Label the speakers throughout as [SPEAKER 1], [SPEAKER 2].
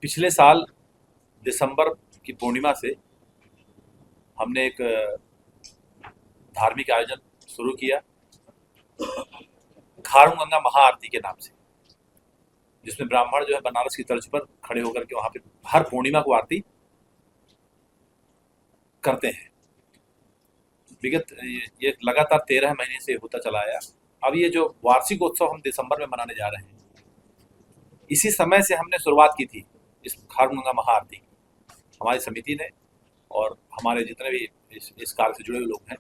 [SPEAKER 1] पिछले साल दिसंबर की पूर्णिमा से हमने एक धार्मिक आयोजन शुरू किया खारून गंगा महाआरती के नाम से, जिसमें ब्राह्मण जो है बनारस की तर्ज पर खड़े होकर के वहां पे हर पूर्णिमा को आरती करते हैं। विगत ये लगातार 13 महीने से होता चला आया। अब ये जो वार्षिक उत्सव हम दिसंबर में मनाने जा रहे हैं, इसी समय से हमने शुरुआत की थी इस खारून गंगा महाआरती की, हमारी समिति ने और हमारे जितने भी इस कार्य से जुड़े हुए लोग हैं।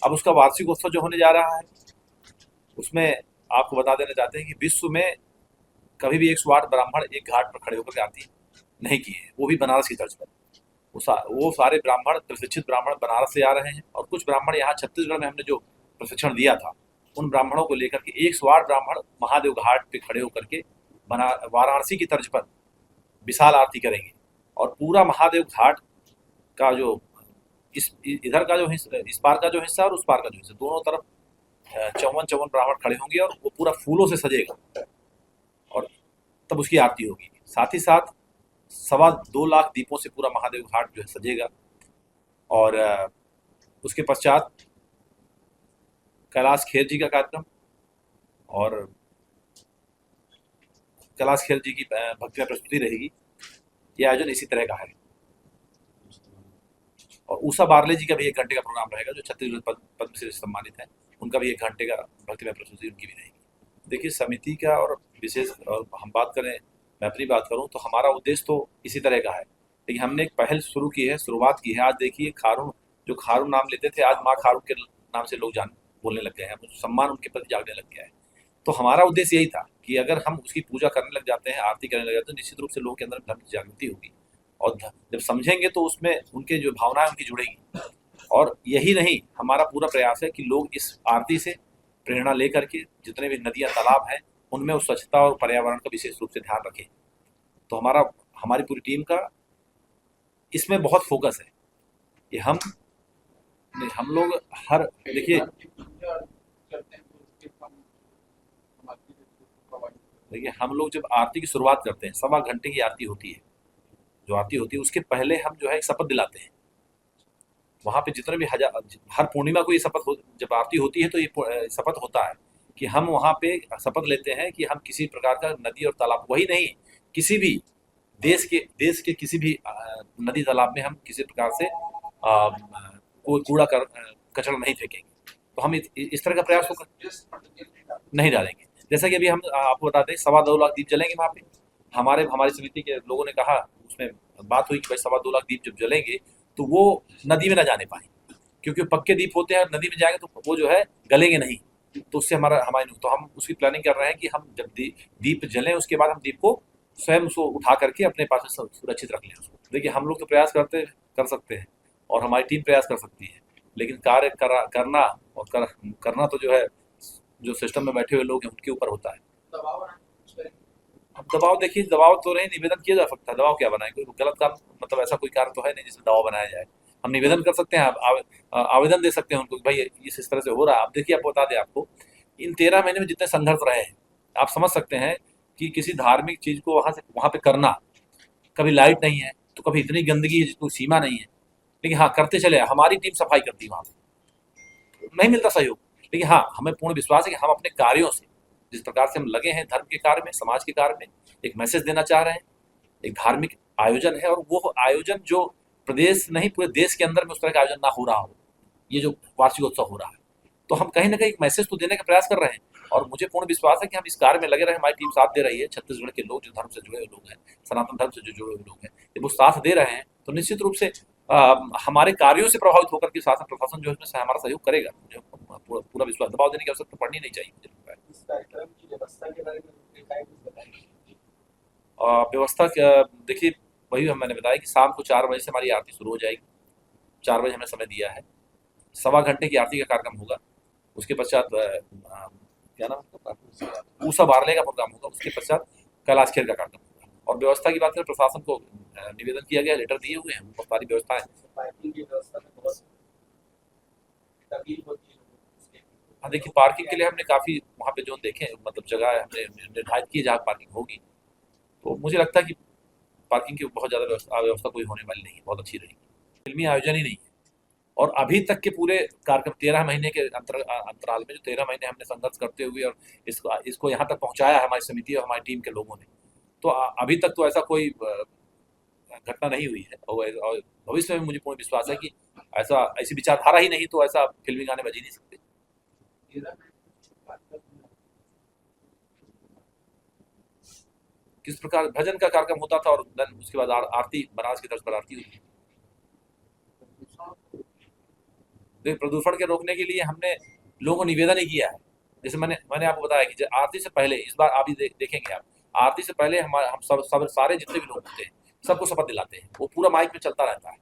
[SPEAKER 1] अब उसका वार्षिक उत्सव जो होने जा रहा है, उसमें आपको बता देना चाहते हैं कि विश्व में कभी भी 108 ब्राह्मण एक घाट पर खड़े होकर आरती नहीं किए हैं, वो भी बनारस की तर्ज पर। वो सारे ब्राह्मण, प्रशिक्षित ब्राह्मण बनारस से आ रहे हैं, और कुछ ब्राह्मण यहाँ छत्तीसगढ़ में हमने जो प्रशिक्षण दिया था, उन ब्राह्मणों को लेकर के 108 ब्राह्मण महादेव घाट पे खड़े होकर के वाराणसी की तर्ज पर विशाल आरती करेंगे। और पूरा महादेव घाट का जो इधर का जो हिस्सा, इस पार का जो हिस्सा और उस पार का जो हिस्सा, दोनों तरफ 54 ब्राह्मण खड़े होंगे और वो पूरा फूलों से सजेगा, और तब उसकी आरती होगी। साथ ही साथ 2.25 लाख दीपों से पूरा महादेव घाट जो है सजेगा। और उसके पश्चात कैलाश खेर जी का कार्यक्रम, और कैलाश खेर जी की भक्ति में प्रस्तुति रहेगी। यह आयोजन इसी तरह का है। और ऊषा बारले जी का भी 1 घंटे का प्रोग्राम रहेगा, जो छत्तीसगढ़ पद्मश्री से सम्मानित है। उनका भी 1 घंटे का भक्ति में प्रस्तुति उनकी भी रहेगी। देखिए, समिति का और विशेष, और हम बात करें, मैं अपनी बात करूं तो हमारा उद्देश्य तो इसी तरह का है। लेकिन हमने एक पहल शुरू की है, शुरुआत की है। आज देखिए, खारून, जो खारून नाम लेते थे, आज माँ खारून के नाम से लोग बोलने लग गए हैं, सम्मान उनके प्रति जागने लग गया है। तो हमारा उद्देश्य यही था कि अगर हम उसकी पूजा करने लग जाते हैं, आरती करने लग जाते हैं, तो निश्चित रूप से लोगों के अंदर धर्म की जागृति होगी, और जब समझेंगे तो उसमें उनके जो भावनाएं उनकी जुड़ेगी। और यही नहीं, हमारा पूरा प्रयास है कि लोग इस आरती से प्रेरणा लेकर के जितने भी नदियां, तालाब हैं, उनमें उस स्वच्छता और पर्यावरण का विशेष रूप से ध्यान रखें। तो हमारी पूरी टीम का इसमें बहुत फोकस है कि हम लोग हर, देखिए हम लोग जब आरती की शुरुआत करते हैं, 1.25 घंटे की आरती होती है। जो आरती होती है उसके पहले हम जो है एक शपथ दिलाते हैं। वहाँ पे जितने भी हर पूर्णिमा को ये जब आरती होती है तो ये शपथ होता है कि हम वहाँ पे शपथ लेते हैं कि हम किसी प्रकार का नदी और तालाब, वही नहीं, किसी भी देश के किसी भी नदी तालाब में हम किसी प्रकार से कोई कचरा नहीं फेंकेंगे। तो हम इस तरह का प्रयास नहीं डालेंगे। जैसा कि अभी हम आपको बताते हैं, 2.25 लाख दीप जलेंगे वहाँ पे। हमारी समिति के लोगों ने कहा, उसमें बात हुई कि भाई 2.25 लाख दीप जब जलेंगे तो वो नदी में ना जाने पाए, क्योंकि वो पक्के दीप होते हैं, नदी में जाएंगे तो वो जो है गलेंगे नहीं। तो उससे हमारी, तो हम उसकी प्लानिंग कर रहे हैं कि हम जब दीप जलें, उसके बाद हम दीप को स्वयं उसको उठा करके अपने पास सुरक्षित रख लें उसको। देखिए, हम लोग तो प्रयास कर सकते हैं, और हमारी टीम प्रयास कर सकती है, लेकिन कार्य करना और करना तो जो है, जो सिस्टम में बैठे हुए लोग हैं उनके ऊपर होता है। अब दबाव, देखिए, दबाव तो नहीं, निवेदन किया जा सकता है। दबाव क्या बनाए, कोई गलत काम, मतलब ऐसा कोई कार्य तो है नहीं जिसमें दबाव बनाया जाए। हम निवेदन कर सकते हैं, आवेदन दे सकते हैं उनको कि भाई इस तरह से हो रहा है। अब देखिए, आपको बता दें, आपको इन 13 महीने में जितने संघर्ष रहे हैं, आप समझ सकते हैं कि किसी धार्मिक चीज को वहां पे करना, कभी लाइट नहीं है तो कभी इतनी गंदगी है जिसको सीमा नहीं है, लेकिन हाँ, करते चले। हमारी टीम सफाई करती है वहां पे, नहीं मिलता सहयोग, लेकिन हाँ, हमें पूर्ण विश्वास है कि हम अपने कार्यों से, जिस प्रकार से हम लगे हैं धर्म के कार्य में, समाज के कार्य में, एक मैसेज देना चाह रहे हैं। एक धार्मिक आयोजन है, और वो आयोजन जो प्रदेश नहीं, पूरे देश के अंदर में उस तरह का आयोजन ना हो रहा हो, ये जो वार्षिकोत्सव हो रहा है, तो हम कहीं ना कहीं एक मैसेज तो देने का प्रयास कर रहे हैं। और मुझे पूर्ण विश्वास है कि हम इस कार्य में लगे रहे, हमारी टीम साथ दे रही है। छत्तीसगढ़ के लोग, जो धर्म से जुड़े हुए लोग हैं, सनातन धर्म से जो जुड़े हुए लोग हैं, जब वो साथ दे रहे हैं तो निश्चित रूप से हमारे कार्यों से प्रभावित होकर के शासन प्रशासन जो है उसमें हमारा सहयोग करेगा। मुझे पूरा विश्वास, दबाव देने की आवश्यकता पड़नी नहीं चाहिए, मुझे लगता है। इस कार्यक्रम की व्यवस्था के बारे में व्यवस्था देखिए, वही मैंने बताया कि शाम को 4 बजे से हमारी आरती शुरू हो जाएगी। 4 बजे हमने समय दिया है। 1.25 घंटे की आरती का कार्यक्रम होगा। उसके पश्चात क्या नाम है, ऊषा बारले का प्रोग्राम होगा। उसके पश्चात कैलाश खेर का कार्यक्रम होगा। और व्यवस्था की बात करें, प्रशासन को निवेदन किया गया, लेटर दिए हुए हैं, बहुत सारी व्यवस्थाएं। हाँ, देखिए, पार्किंग के लिए हमने काफ़ी वहाँ पे जोन देखे, मतलब जगह हमने निर्धारित की जहाँ पार्किंग होगी। तो मुझे लगता है कि पार्किंग की बहुत ज़्यादा व्यवस्था कोई होने वाली नहीं है, बहुत अच्छी रहेगी। फिल्मी आयोजन ही नहीं है। और अभी तक के पूरे कार्यक्रम 13 महीने के अंतराल में, जो 13 महीने हमने संघर्ष करते हुए और इसको यहाँ तक पहुँचाया है हमारी समिति और हमारी टीम के लोगों ने, तो अभी तक तो ऐसा कोई घटना नहीं हुई है। और भविष्य में मुझे पूर्ण विश्वास है कि ऐसी विचारधारा ही नहीं तो ऐसा फिल्मी गाने बज ही नहीं सकते। किस प्रकार भजन का कार्यक्रम होता था और देन उसके बाद आरती, बनारस की तर्ज पर आरती हुई। देखिए, प्रदूषण के रोकने के लिए हमने लोगों को निवेदन ही किया है। जैसे मैंने आपको बताया कि आरती से पहले, इस बार आप ही देखेंगे आप, आरती से पहले हम सब सारे जितने भी लोग होते हैं सबको शपथ दिलाते हैं, वो पूरा माइक में चलता रहता है।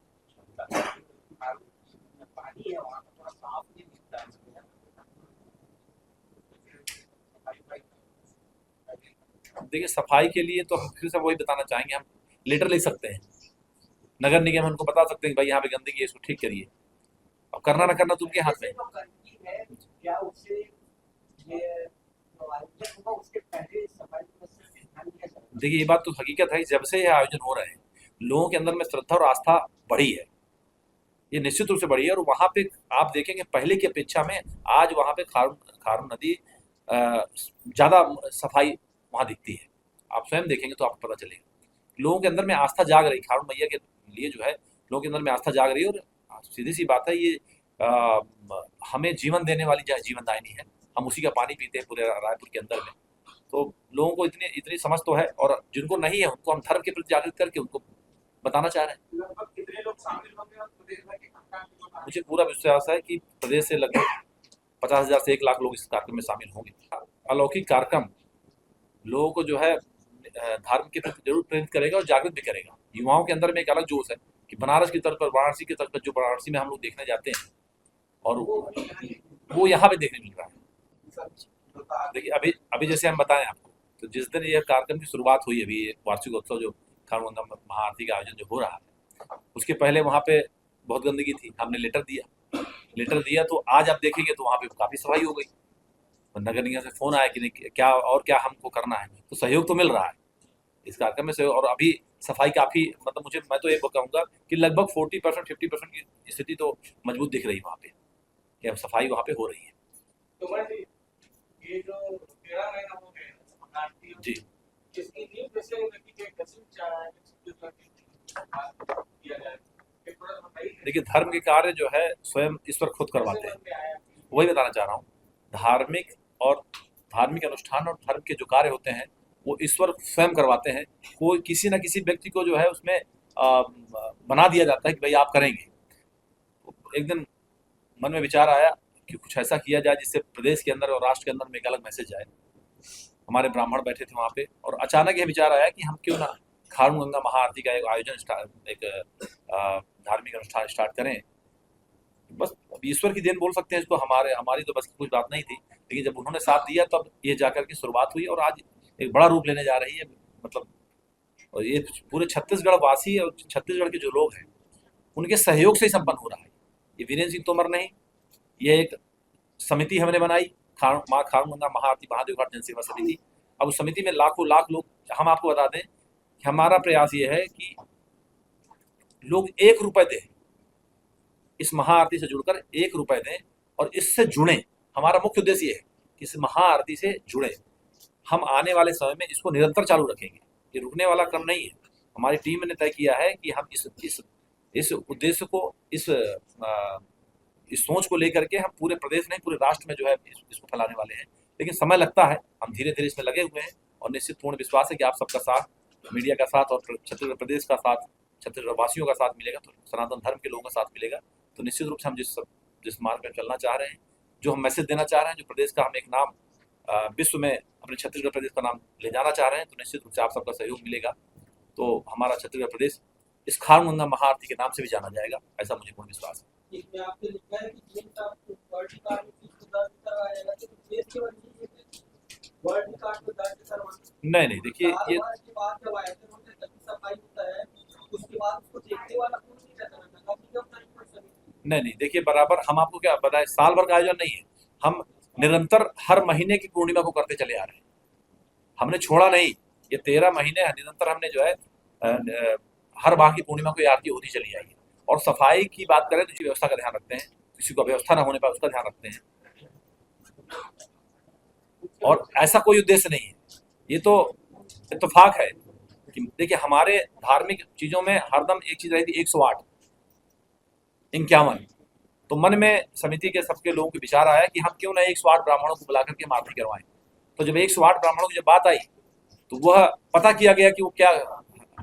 [SPEAKER 1] देखिए, सफाई के लिए तो हम फिर से वही बताना चाहेंगे, हम लेटर लिख सकते हैं, नगर निगम उनको बता सकते हैं कि भाई यहाँ पे गंदगी है, इसको ठीक करिए। अब करना ना करना तो उनके हाथ में है। देखिए, ये बात तो हकीकत है, जब से ये आयोजन हो रहे हैं लोगों के अंदर में श्रद्धा और आस्था बढ़ी है, ये निश्चित रूप से बढ़ी है। और वहाँ पे आप देखेंगे पहले की अपेक्षा में आज वहाँ पे खारून नदी ज़्यादा सफाई वहाँ दिखती है। आप स्वयं देखेंगे तो आपको पता चलेगा, लोगों के अंदर में आस्था जाग रही, खारून मैया के लिए जो है लोगों के अंदर में आस्था जाग रही है। और सीधी सी बात है, ये हमें जीवन देने वाली जीवनदायिनी है, हम उसी का पानी पीते हैं पूरे रायपुर के अंदर में। तो लोगों को इतनी इतनी समझ तो है, और जिनको नहीं है उनको हम धर्म के प्रति जागृत करके उनको बताना चाह रहे हैं। लगभग कितने लोग शामिल होंगे और प्रदेश भर के मुझे पूरा विश्वास है कि प्रदेश से लगभग 50,000 से 1 लाख लोग इस कार्यक्रम में शामिल होंगे। अलौकिक कार्यक्रम लोगों को जो है धर्म के प्रति जरूर प्रेरित करेगा और जागृत भी करेगा। युवाओं के अंदर में एक अलग जोश है कि बनारस की तर्ज पर, वाराणसी की तर्ज पर, जो वाराणसी में हम लोग देखने जाते हैं और वो यहाँ पे देखने मिल रहा है। देखिए, अभी अभी जैसे हम बताएं आपको, तो जिस दिन ये कार्यक्रम की शुरुआत हुई, अभी वार्षिक उत्सव जो खारून गंगा महाआरती का आयोजन जो हो रहा है, उसके पहले वहाँ पे बहुत गंदगी थी, हमने लेटर दिया तो आज आप देखेंगे तो वहाँ पे काफ़ी सफाई हो गई। नगर निगम से फ़ोन आया कि क्या हमको करना है, तो सहयोग तो मिल रहा है इस कार्यक्रम में सहयोग। और अभी सफाई काफ़ी, मतलब मैं तो ये कहूँगा कि लगभग 40% 50% की स्थिति तो मजबूत दिख रही है वहाँ पे, कि अब सफाई वहाँ पे हो रही है। तो ये जो 13 महीना हो गए जी, इसकी नींव कैसे लगी कि कैसे चाह है। देखिए, धर्म के कार्य जो है स्वयं ईश्वर खुद करवाते हैं, वही बताना चाह रहा हूँ। धार्मिक अनुष्ठान और धर्म के जो कार्य होते हैं वो ईश्वर स्वयं करवाते हैं। कोई किसी न किसी व्यक्ति को जो है उसमें बना दिया जाता है कि भाई आप करेंगे। तो एक दिन मन में विचार आया कि कुछ ऐसा किया जाए जिससे प्रदेश के अंदर और राष्ट्र के अंदर में एक अलग मैसेज आए। हमारे ब्राह्मण बैठे थे वहाँ पे, और अचानक ये विचार आया कि हम क्यों ना खारून गंगा महाआरती का एक आयोजन, एक धार्मिक अनुष्ठान स्टार्ट करें। बस अब ईश्वर की देन बोल सकते हैं इसको, हमारी तो बस कुछ बात नहीं थी, लेकिन जब उन्होंने साथ दिया तब ये जाकर के शुरुआत हुई और आज एक बड़ा रूप लेने जा रही है। मतलब, और ये पूरे छत्तीसगढ़ वासी और छत्तीसगढ़ के जो लोग हैं उनके सहयोग से ही संपन्न हो रहा है। ये वीरेंद्र सिंह तोमर नहीं, ये एक समिति हमने बनाई, माँ खारून गंगा महाआरती महादेव घाट जनसेवा समिति। अब उस समिति में लाखों लाख लोग, हम आपको बता दें कि हमारा प्रयास ये है कि लोग 1 रुपए दें, इस महाआरती से जुड़कर 1 रुपए दें और इससे जुड़ें। हमारा मुख्य उद्देश्य ये है कि इस महाआरती से जुड़े। हम आने वाले समय में इसको निरंतर चालू रखेंगे, ये रुकने वाला क्रम नहीं है। हमारी टीम ने तय किया है कि हम इस उद्देश्य को, इस सोच को लेकर के हम पूरे प्रदेश नहीं पूरे राष्ट्र में जो है इसको फैलाने वाले हैं। लेकिन समय लगता है, हम धीरे धीरे इसमें लगे हुए हैं और निश्चित पूर्ण विश्वास है कि आप सबका साथ, मीडिया का साथ और छत्तीसगढ़ प्रदेश का साथ, छत्तीसगढ़ वासियों का साथ मिलेगा, तो सनातन धर्म के लोगों का साथ मिलेगा। तो निश्चित रूप से हम जिस मार्ग में चलना चाह रहे हैं, जो हम मैसेज देना चाह रहे हैं, जो प्रदेश का हम एक नाम विश्व में अपने छत्तीसगढ़ प्रदेश का नाम ले जाना चाह रहे हैं, तो निश्चित रूप से आप सबका सहयोग मिलेगा। तो हमारा छत्तीसगढ़ प्रदेश इस खारून गंगा महाआरती के नाम से भी जाना जाएगा, ऐसा मुझे पूर्ण विश्वास है। नहीं, देखिए ये नहीं, देखिए बराबर हम आपको क्या बताएं, साल भर का आयोजन नहीं है, हम निरंतर हर महीने की पूर्णिमा को करते चले आ रहे हैं, हमने छोड़ा नहीं। ये 13 महीने निरंतर हमने जो है हर माह की पूर्णिमा को ये आरती होती चली आई है। और सफाई की बात करें तो इसी व्यवस्था का ध्यान रखते हैं, किसी को व्यवस्था ना होने पर उसका ध्यान रखते हैं। और ऐसा कोई उद्देश्य नहीं है, ये तो इत्तेफाक है कि देखिए हमारे धार्मिक चीज़ों में हरदम एक चीज़ रहती है, 108 51। तो मन में समिति के सबके लोगों के विचार आया कि हम क्यों ना 108 ब्राह्मणों को बुला करके हम आरती करवाएं। तो जब 108 ब्राह्मणों की जब बात आई तो वह पता किया गया कि वो क्या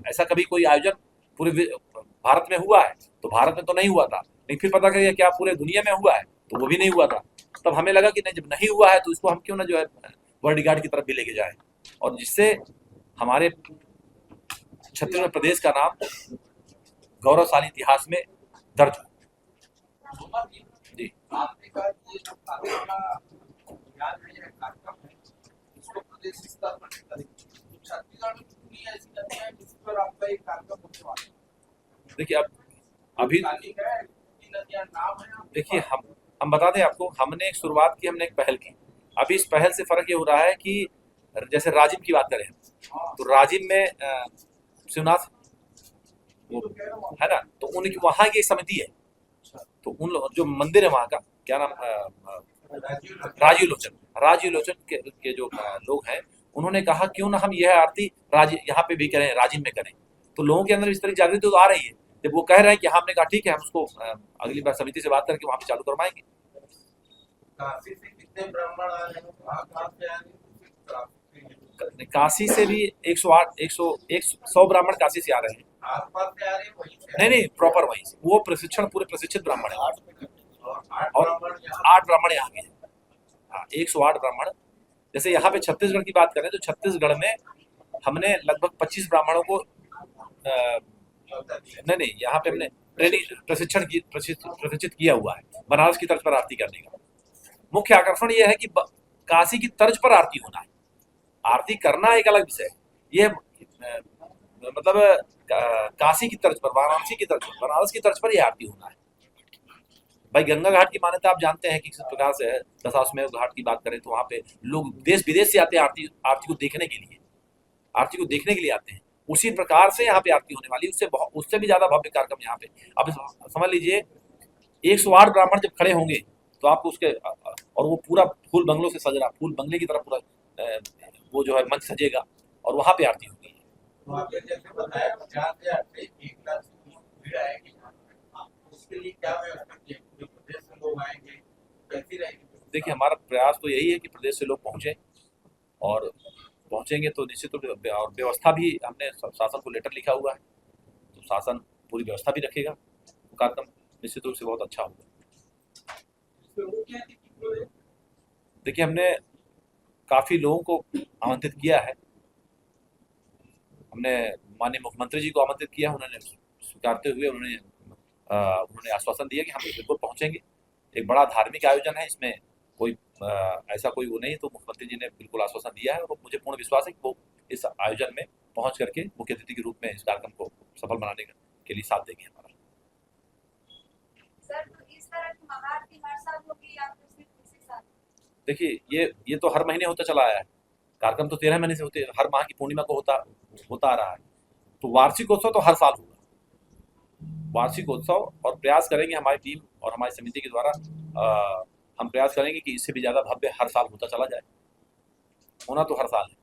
[SPEAKER 1] ऐसा कभी कोई आयोजन पूरे भारत में हुआ है, तो भारत में तो नहीं हुआ था। लेकिन फिर पता किया क्या पूरे दुनिया में हुआ है, तो वो भी नहीं हुआ था। तब हमें लगा कि नहीं, जब नहीं हुआ है तो इसको हम क्यों ना जो है वर्ल्ड गार्ड की तरफ भी लेके जाए, और जिससे हमारे छत्तीसगढ़ प्रदेश का नाम गौरवशाली इतिहास में दर्ज हो। जी
[SPEAKER 2] आपने कहा कि ये जो कार्यक्रम का अभियान है या कार्यक्रम है, इसको प्रदेश स्तर पर करेंगे। तो छत्तीसगढ़ में कितनी ऐसी नदियां हैं जिस पर आपका एक कार्यक्रम होने वाला है?
[SPEAKER 1] देखिए, अब अभी
[SPEAKER 2] तारीख है, कितनी नदियां नाम है आपके
[SPEAKER 1] देखिए
[SPEAKER 2] पास?
[SPEAKER 1] हम बता दें आपको, हमने एक शुरुआत की, हमने एक पहल की। अभी इस पहल से फ़र्क ये हो रहा है कि जैसे राजिम की बात करें
[SPEAKER 2] हाँ,
[SPEAKER 1] तो राजिम में शिवनाथ
[SPEAKER 2] ये
[SPEAKER 1] वो
[SPEAKER 2] तो कह रहा हूँ।
[SPEAKER 1] है ना, तो उनकी वहाँ की एक समिति है। तो जो मंदिर है वहाँ का क्या नाम,
[SPEAKER 2] राजीव लोचन।
[SPEAKER 1] राजीव लोचन के जो लोग हैं, उन्होंने कहा क्यों ना हम यह आरती यहाँ पे भी करें, राजिम में करें। तो लोगों के अंदर इस तरह की जागृति तो आ रही है। जब वो कह रहे हैं कि हमने कहा ठीक है, हम उसको अगली बार समिति से बात करके वहाँ पे चालू करवाएंगे।
[SPEAKER 2] काशी से कितने ब्राह्मण आ रहे हैं, कहाँ से आ रहे हैं?
[SPEAKER 1] काशी से भी 108 100 ब्राह्मण काशी से आ रहे हैं।
[SPEAKER 2] आसपास से आ रहे हैं, वहीं से आ
[SPEAKER 1] नहीं
[SPEAKER 2] रहे
[SPEAKER 1] नहीं, प्रॉपर वहीं से वो प्रशिक्षण पूरे प्रशिक्षित ब्राह्मण है।
[SPEAKER 2] हैं। और आठ
[SPEAKER 1] और
[SPEAKER 2] ब्राह्मण यहाँ
[SPEAKER 1] 8 ब्राह्मण यहाँ के हैं। हाँ, 108 ब्राह्मण। जैसे यहाँ पे छत्तीसगढ़ की बात करें तो छत्तीसगढ़ में हमने लगभग 25 ब्राह्मणों को नहीं नहीं, यहाँ पे हमने ट्रेनिंग प्रशिक्षित किया हुआ है बनारस की तर्ज पर आरती करने का। मुख्य आकर्षण यह है कि काशी की तर्ज पर आरती होना है। आरती करना एक अलग विषय है, ये मतलब काशी की तर्ज पर, वाराणसी की तर्ज पर, बनारस की तर्ज पर यह आरती होना है। भाई गंगा घाट की मान्यता आप जानते हैं कि किस प्रकार से है। दशाश्वमेध घाट की बात करें तो वहाँ पे लोग देश विदेश से आते हैं आरती आरती को देखने के लिए, आरती को देखने के लिए आते हैं। उसी प्रकार से यहाँ पे आरती होने वाली, उससे भी ज्यादा भव्य कार्यक्रम यहाँ पे। अब समझ लीजिए 108 ब्राह्मण जब खड़े होंगे तो आपको उसके और वो पूरा फूल बंगलों से सज रहा, फूल बंगले की तरह पूरा वो जो है मंच सजेगा और वहाँ पे आरती होगी।
[SPEAKER 2] तो आपने जैसे बताया 50,000 से 1 लाख भीड़ आएगी, उसके लिए क्या व्यवस्था की है? पूरे प्रदेश से लोग आएंगे, कैसी रहेगी?
[SPEAKER 1] देखिए हमारा प्रयास तो यही है कि प्रदेश से लोग पहुँचे, और पहुँचेंगे तो निश्चित रूप से, और व्यवस्था भी हमने शासन को लेटर लिखा हुआ है, तो शासन पूरी व्यवस्था भी रखेगा। तो कार्यक्रम निश्चित रूप से बहुत अच्छा होगा। देखिए हमने काफ़ी लोगों को आमंत्रित किया है। हमने माननीय मुख्यमंत्री जी को आमंत्रित किया, उन्होंने स्वीकारते हुए उन्होंने आश्वासन दिया कि हम बिल्कुल पहुंचेंगे। एक बड़ा धार्मिक आयोजन है, इसमें कोई ऐसा कोई वो नहीं, तो मुख्यमंत्री जी ने बिल्कुल आश्वासन दिया है, और मुझे पूर्ण विश्वास है कि वो इस आयोजन में पहुंच करके मुख्य अतिथि के रूप में इस कार्यक्रम को सफल बनाने के लिए साथ देंगे हमारा।
[SPEAKER 3] सर, तो इस तरह की महाआरती हर साल होगी या फिर सिर्फ इसी साल?
[SPEAKER 1] देखिए ये तो हर महीने होता चला आया है। कार्यक्रम तो 13 महीने से होते, हर माह की पूर्णिमा को होता आ रहा है। तो वार्षिकोत्सव तो हर साल होगा, वार्षिकोत्सव, और प्रयास करेंगे हमारी टीम और हमारी समिति के द्वारा, हम प्रयास करेंगे कि इससे भी ज़्यादा भव्य हर साल होता चला जाए। होना तो हर साल है।